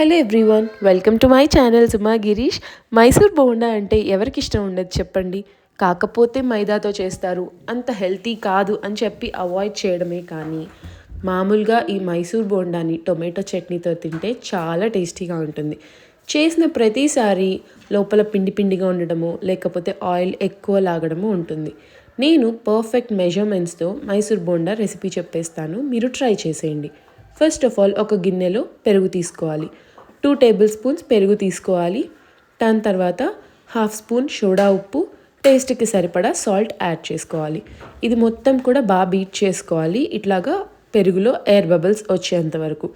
Hello everyone, welcome to my channel Suma Girish. Mysore bonda అంటే ఎవరికి ఇష్టం ఉండదు చెప్పండి. కాకపోతే మైదాతో చేస్తారు, అంత హెల్తీ కాదు అని చెప్పి అవాయిడ్ చేయడమే. కానీ మామూలుగా ఈ మైసూర్ బోండాని టొమాటో చట్నీతో తింటే చాలా టేస్టీగా ఉంటుంది. చేసిన ప్రతిసారి లోపల పిండి పిండిగా ఉండడము, లేకపోతే ఆయిల్ ఎక్కువ లాగడము ఉంటుంది. నేను పర్ఫెక్ట్ మెజర్మెంట్స్తో మైసూర్ బోండా రెసిపీ చెప్పేస్తాను, మీరు ట్రై చేసేయండి. ఫస్ట్ ఆఫ్ ఆల్ ఒక గిన్నెలో పెరుగు తీసుకోవాలి. 2 టేబుల్ స్పూన్స్ పెరుగు తీసుకోవాలి. దాని తర్వాత 1/2 స్పూన్ సోడా ఉప్పు, టేస్ట్కి సరిపడా సాల్ట్ యాడ్ చేసుకోవాలి. ఇది మొత్తం కూడా బాగా బీట్ చేసుకోవాలి, ఇట్లాగా పెరుగులో ఎయిర్ బబుల్స్ వచ్చేంత వరకు.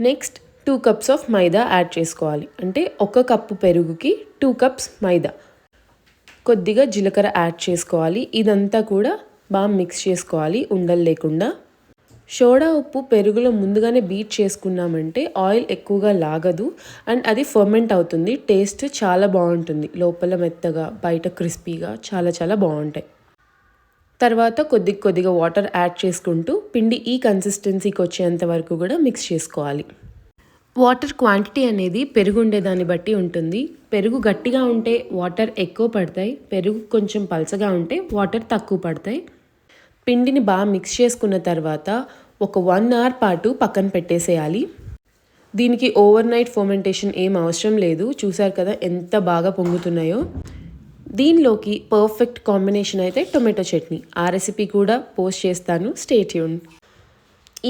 Next 2 cups of maida add చేసుకోవాలి. అంటే 1 కప్పు పెరుగుకి 2 కప్స్ మైదా. కొద్దిగా జీలకర్ర యాడ్ చేసుకోవాలి. ఇదంతా కూడా బాగా మిక్స్ చేసుకోవాలి ఉండలు లేకుండా. సోడా ఉప్పు పెరుగులో ముందుగానే బీట్ చేసుకున్నామంటే ఆయిల్ ఎక్కువగా లాగదు అండ్ అది ఫర్మెంట్ అవుతుంది. టేస్ట్ చాలా బాగుంటుంది, లోపల మెత్తగా బయట క్రిస్పీగా చాలా చాలా బాగుంటాయి. తర్వాత కొద్దిగా వాటర్ యాడ్ చేసుకుంటూ పిండి ఈ కన్సిస్టెన్సీకి వచ్చేంత వరకు కూడా మిక్స్ చేసుకోవాలి. వాటర్ క్వాంటిటీ అనేది పెరుగు ఉండేదాన్ని బట్టి ఉంటుంది. పెరుగు గట్టిగా ఉంటే వాటర్ ఎక్కువ పడతాయి, పెరుగు కొంచెం పలచగా ఉంటే వాటర్ తక్కువ పడతాయి. పిండిని బాగా మిక్స్ చేసుకున్న తర్వాత ఒక 1 అవర్ పాటు పక్కన పెట్టేసేయాలి. దీనికి ఓవర్ నైట్ ఫర్మెంటేషన్ ఏం అవసరం లేదు. చూసారు కదా ఎంత బాగా పొంగుతున్నాయో. దీనిలోకి పర్ఫెక్ట్ కాంబినేషన్ అయితే టొమాటో చట్నీ. ఆ రెసిపీ కూడా పోస్ట్ చేస్తాను, స్టే ట్యూన్.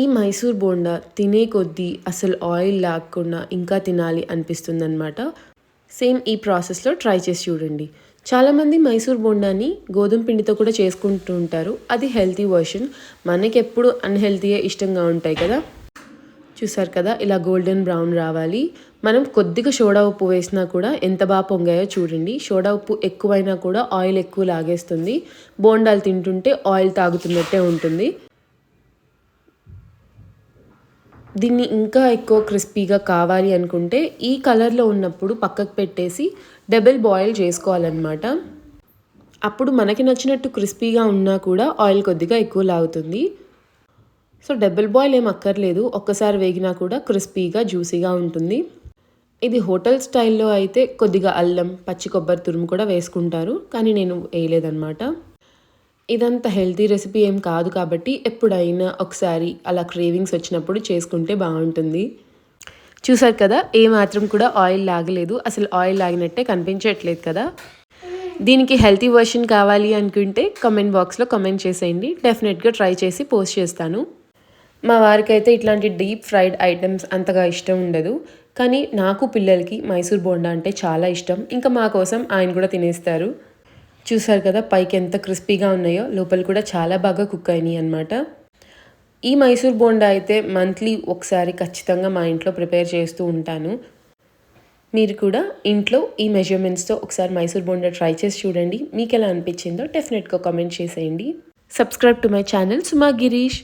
ఈ మైసూర్ బోండా తినే కొద్దీ అసలు ఆయిల్ లేకుండా ఇంకా తినాలి అనిపిస్తుంది అనమాట. సేమ్ ఈ ప్రాసెస్లో ట్రై చేసి చూడండి. చాలామంది మైసూర్ బోండాని గోధుమ పిండితో కూడా చేసుకుంటూ ఉంటారు. అది హెల్తీ వర్షన్. మనకి ఎప్పుడు అన్హెల్తీయే ఇష్టంగా ఉంటాయి కదా. చూసారు కదా, ఇలా గోల్డెన్ బ్రౌన్ రావాలి. మనం కొద్దిగా సోడా ఉప్పు వేసినా కూడా ఎంత బాగా పొంగాయో చూడండి. సోడా ఉప్పు ఎక్కువైనా కూడా ఆయిల్ ఎక్కువ లాగేస్తుంది. బోండాలు తింటుంటే ఆయిల్ తాగుతున్నట్టే ఉంటుంది. దీన్ని ఇంకా ఎక్కువ క్రిస్పీగా కావాలి అనుకుంటే ఈ కలర్లో ఉన్నప్పుడు పక్కకు పెట్టేసి డబుల్ బాయిల్ చేసుకోవాలన్నమాట. అప్పుడు మనకి నచ్చినట్టు క్రిస్పీగా ఉన్నా కూడా ఆయిల్ కొద్దిగా ఎక్కువ లాగుతుంది. సో డబుల్ బాయిల్ ఏం అక్కర్లేదు, ఒక్కసారి వేగినా కూడా క్రిస్పీగా జ్యూసీగా ఉంటుంది. ఇది హోటల్ స్టైల్లో అయితే కొద్దిగా అల్లం, పచ్చి కొబ్బరి తురుము కూడా వేసుకుంటారు, కానీ నేను వేయలేదన్నమాట. ఇదంతా హెల్తీ రెసిపీ ఏం కాదు కాబట్టి ఎప్పుడైనా ఒకసారి అలా క్రేవింగ్స్ వచ్చినప్పుడు చేసుకుంటే బాగుంటుంది. చూసారు కదా, ఏ మాత్రం కూడా ఆయిల్ లాగలేదు, అసలు ఆయిల్ లాగినట్టే కనిపించట్లేదు కదా. దీనికి హెల్తీ వర్షన్ కావాలి అనుకుంటే కమెంట్ బాక్స్లో కమెంట్ చేసేయండి, డెఫినెట్గా ట్రై చేసి పోస్ట్ చేస్తాను. మా వారికి అయితే ఇట్లాంటి డీప్ ఫ్రైడ్ ఐటమ్స్ అంతగా ఇష్టం ఉండదు, కానీ నాకు పిల్లలకి మైసూర్ బోండా అంటే చాలా ఇష్టం. ఇంకా మా కోసం ఆయన కూడా తినేస్తారు. చూసారు కదా పైకి ఎంత క్రిస్పీగా ఉన్నాయో, లోపల కూడా చాలా బాగా కుక్ అయినాయి అన్నమాట. ఈ మైసూర్ బోండా అయితే మంత్లీ ఒకసారి ఖచ్చితంగా మా ఇంట్లో ప్రిపేర్ చేస్తూ ఉంటాను. మీరు కూడా ఇంట్లో ఈ మెజర్మెంట్స్తో ఒకసారి మైసూర్ బోండా ట్రై చేసి చూడండి. మీకు ఎలా అనిపించిందో డెఫినెట్గా కామెంట్ చేసేయండి. Subscribe to my channel Suma Girish.